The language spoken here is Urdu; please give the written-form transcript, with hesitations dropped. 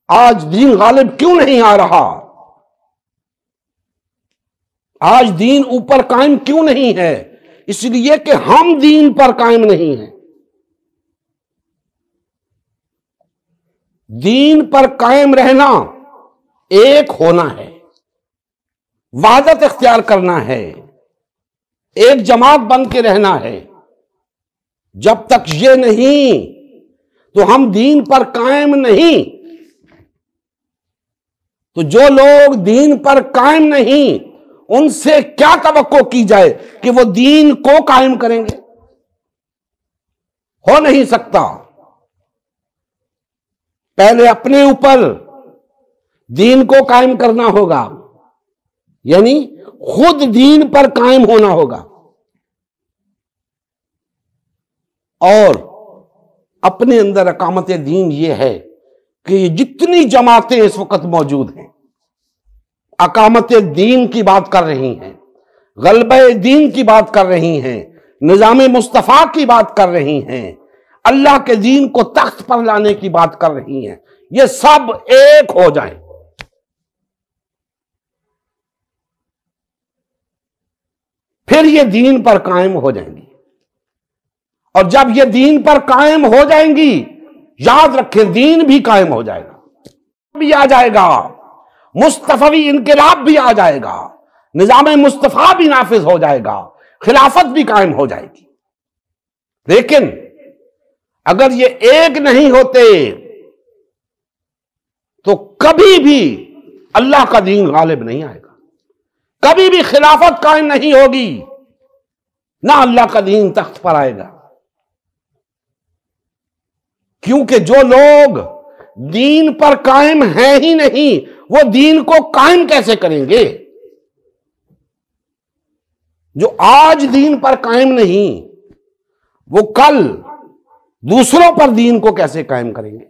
آج دین غالب کیوں نہیں آ رہا؟ آج دین اوپر قائم کیوں نہیں ہے؟ اس لیے کہ ہم دین پر قائم نہیں ہیں۔ دین پر قائم رہنا ایک ہونا ہے، وحدت اختیار کرنا ہے، ایک جماعت بن کے رہنا ہے۔ جب تک یہ نہیں تو ہم دین پر قائم نہیں۔ تو جو لوگ دین پر قائم نہیں، ان سے کیا توقع کی جائے کہ وہ دین کو قائم کریں گے؟ ہو نہیں سکتا۔ پہلے اپنے اوپر دین کو قائم کرنا ہوگا، یعنی خود دین پر قائم ہونا ہوگا، اور اپنے اندر اقامت دین یہ ہے کہ یہ جتنی جماعتیں اس وقت موجود ہیں اقامت دین کی بات کر رہی ہیں، غلبہ دین کی بات کر رہی ہیں، نظام مصطفیٰ کی بات کر رہی ہیں، اللہ کے دین کو تخت پر لانے کی بات کر رہی ہیں، یہ سب ایک ہو جائیں۔ پھر یہ دین پر قائم ہو جائیں گی، اور جب یہ دین پر قائم ہو جائیں گی، یاد رکھیں دین بھی قائم ہو جائے گا، بھی آ جائے گا، مصطفی انقلاب بھی آ جائے گا، نظام مصطفیٰ بھی نافذ ہو جائے گا، خلافت بھی قائم ہو جائے گی۔ لیکن اگر یہ ایک نہیں ہوتے تو کبھی بھی اللہ کا دین غالب نہیں آئے گا، کبھی بھی خلافت قائم نہیں ہوگی، نہ اللہ کا دین تخت پر آئے گا۔ کیونکہ جو لوگ دین پر قائم ہیں ہی نہیں، وہ دین کو قائم کیسے کریں گے؟ جو آج دین پر قائم نہیں، وہ کل دوسروں پر دین کو کیسے قائم کریں گے؟